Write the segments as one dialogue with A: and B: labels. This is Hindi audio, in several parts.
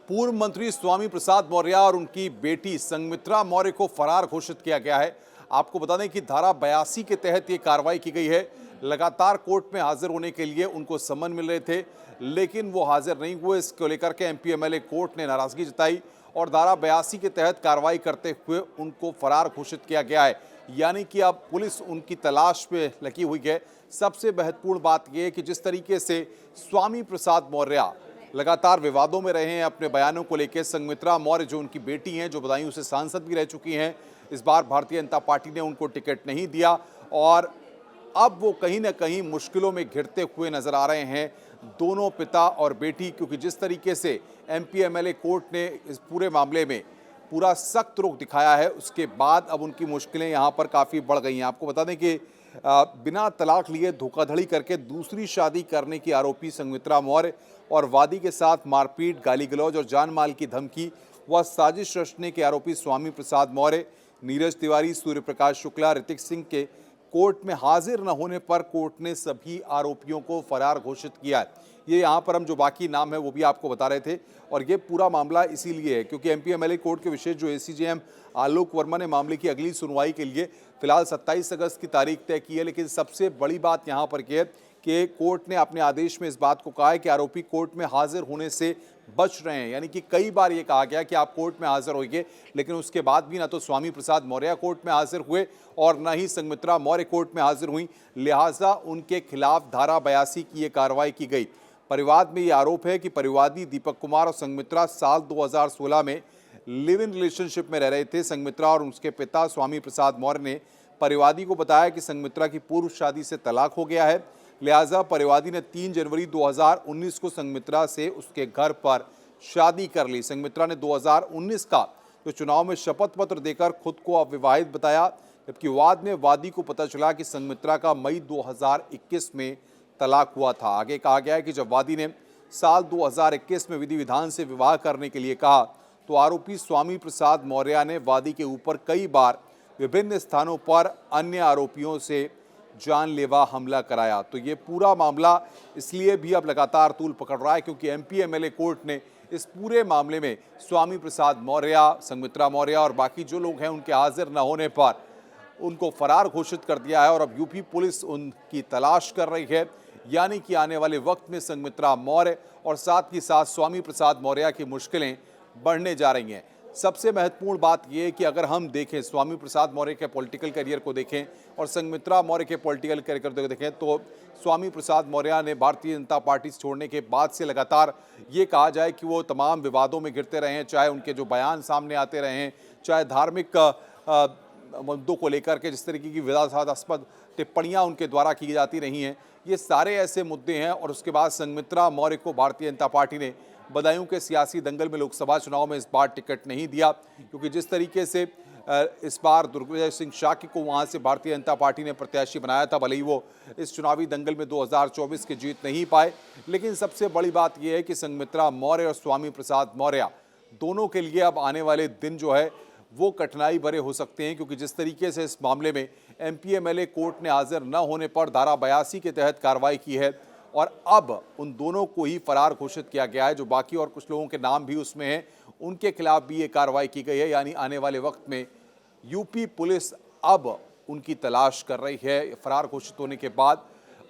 A: पूर्व मंत्री स्वामी प्रसाद मौर्य और उनकी बेटी संघमित्रा मौर्य को फरार घोषित किया गया है। आपको बता दें कि धारा 82 के तहत ये कार्रवाई की गई है। लगातार कोर्ट में हाजिर होने के लिए उनको सम्मन मिल रहे थे, लेकिन वो हाजिर नहीं हुए। इसको लेकर के एमपी एमएलए कोर्ट ने नाराजगी जताई और धारा 82 के तहत कार्रवाई करते हुए उनको फरार घोषित किया गया है। यानी कि अब पुलिस उनकी तलाश में लगी हुई है। सबसे महत्वपूर्ण बात यह है कि जिस तरीके से स्वामी प्रसाद मौर्य लगातार विवादों में रहे हैं अपने बयानों को लेकर, संघमित्रा मौर्य जो उनकी बेटी हैं, जो बदायूं से सांसद भी रह चुकी हैं, इस बार भारतीय जनता पार्टी ने उनको टिकट नहीं दिया और अब वो कहीं ना कहीं मुश्किलों में घिरते हुए नजर आ रहे हैं, दोनों पिता और बेटी। क्योंकि जिस तरीके से एमपी एमएलए कोर्ट ने इस पूरे मामले में पूरा सख्त रुख दिखाया है, उसके बाद अब उनकी मुश्किलें यहाँ पर काफ़ी बढ़ गई हैं। आपको बता दें कि बिना तलाक लिए धोखाधड़ी करके दूसरी शादी करने की आरोपी संघमित्रा मौर्य और वादी के साथ मारपीट, गाली गलौज और जान माल की धमकी व साजिश रचने के आरोपी स्वामी प्रसाद मौर्य, नीरज तिवारी, सूर्य प्रकाश शुक्ला, ऋतिक सिंह के कोर्ट में हाजिर न होने पर कोर्ट ने सभी आरोपियों को फरार घोषित किया है। ये यहाँ पर हम जो बाकी नाम है वो भी आपको बता रहे थे और ये पूरा मामला इसीलिए है क्योंकि एमपी एमएलए कोर्ट के विशेष जो एसीजेएम आलोक वर्मा ने मामले की अगली सुनवाई के लिए फिलहाल 27 अगस्त की तारीख तय की है। लेकिन सबसे बड़ी बात यहाँ पर यह है कि कोर्ट ने अपने आदेश में इस बात को कहा है कि आरोपी कोर्ट में हाजिर होने से बच रहे हैं। यानी कि कई बार ये कहा गया कि आप कोर्ट में हाजिर होइए, लेकिन उसके बाद भी ना तो स्वामी प्रसाद मौर्य कोर्ट में हाजिर हुए और न ही संघमित्रा मौर्य कोर्ट में हाजिर हुई। लिहाजा उनके खिलाफ धारा 82 की ये कार्रवाई की गई। परिवाद में ये आरोप है कि परिवादी दीपक कुमार और संघमित्रा साल 2016 में लिव इन रिलेशनशिप में रह रहे थे। संघमित्रा और उसके पिता स्वामी प्रसाद मौर्य ने परिवादी को बताया कि संघमित्रा की पूर्व शादी से तलाक हो गया है। लिहाजा परिवादी ने 3 जनवरी 2019 को संघमित्रा से उसके घर पर शादी कर ली। संघमित्रा ने 2019 का जो चुनाव में शपथ पत्र देकर खुद को अविवाहित बताया, जबकि बाद में वादी को पता चला कि संघमित्रा का मई 2021 में तलाक हुआ था। आगे कहा गया है कि जब वादी ने साल 2021 में विधि विधान से विवाह करने के लिए कहा तो आरोपी स्वामी प्रसाद मौर्य ने वादी के ऊपर कई बार विभिन्न स्थानों पर अन्य आरोपियों से जानलेवा हमला कराया। तो ये पूरा मामला इसलिए भी अब लगातार तूल पकड़ रहा है क्योंकि एमपी एमएलए कोर्ट ने इस पूरे मामले में स्वामी प्रसाद मौर्य, संघमित्रा मौर्य और बाकी जो लोग हैं उनके हाजिर न होने पर उनको फरार घोषित कर दिया है और अब यूपी पुलिस उनकी तलाश कर रही है। यानी कि आने वाले वक्त में संघमित्रा मौर्य और साथ ही साथ स्वामी प्रसाद मौर्य की मुश्किलें बढ़ने जा रही हैं। सबसे महत्वपूर्ण बात यह है कि अगर हम देखें स्वामी प्रसाद मौर्य के पॉलिटिकल करियर को देखें और संघमित्रा मौर्य के पॉलिटिकल करियर को देखें तो स्वामी प्रसाद मौर्य ने भारतीय जनता पार्टी छोड़ने के बाद से लगातार ये कहा जाए कि वो तमाम विवादों में घिरते रहे हैं, चाहे उनके जो बयान सामने आते रहे हैं, चाहे धार्मिक मुद्दों को लेकर के जिस तरीके की विवादास्पद टिप्पणियां उनके द्वारा की जाती रही हैं, ये सारे ऐसे मुद्दे हैं। और उसके बाद संघमित्रा मौर्य को भारतीय जनता पार्टी ने बदायूं के सियासी दंगल में लोकसभा चुनाव में इस बार टिकट नहीं दिया क्योंकि जिस तरीके से इस बार दुर्गेश सिंह शाक्य को वहां से भारतीय जनता पार्टी ने प्रत्याशी बनाया था, भले ही वो इस चुनावी दंगल में 2024 की जीत नहीं पाए। लेकिन सबसे बड़ी बात यह है कि संघमित्रा मौर्य और स्वामी प्रसाद मौर्य दोनों के लिए अब आने वाले दिन जो है वो कठिनाई भरे हो सकते हैं क्योंकि जिस तरीके से इस मामले में एमपी एमएलए कोर्ट ने हाजिर न होने पर धारा 82 के तहत कार्रवाई की है और अब उन दोनों को ही फरार घोषित किया गया है। जो बाकी और कुछ लोगों के नाम भी उसमें हैं, उनके खिलाफ भी ये कार्रवाई की गई है। यानी आने वाले वक्त में यूपी पुलिस अब उनकी तलाश कर रही है। फरार घोषित होने के बाद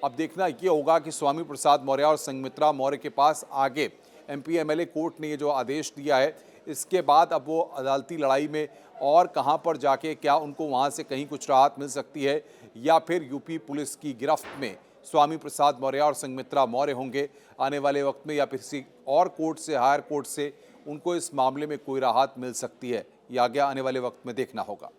A: अब देखना ये होगा कि स्वामी प्रसाद मौर्य और संघमित्रा मौर्य के पास आगे एमपी एमएलए कोर्ट ने ये जो आदेश दिया है, इसके बाद अब वो अदालती लड़ाई में और कहां पर जाके क्या उनको वहां से कहीं कुछ राहत मिल सकती है या फिर यूपी पुलिस की गिरफ्त में स्वामी प्रसाद मौर्य और संघमित्रा मौर्य होंगे आने वाले वक्त में, या फिर किसी और कोर्ट से, हायर कोर्ट से उनको इस मामले में कोई राहत मिल सकती है। ये आगे आने वाले वक्त में देखना होगा।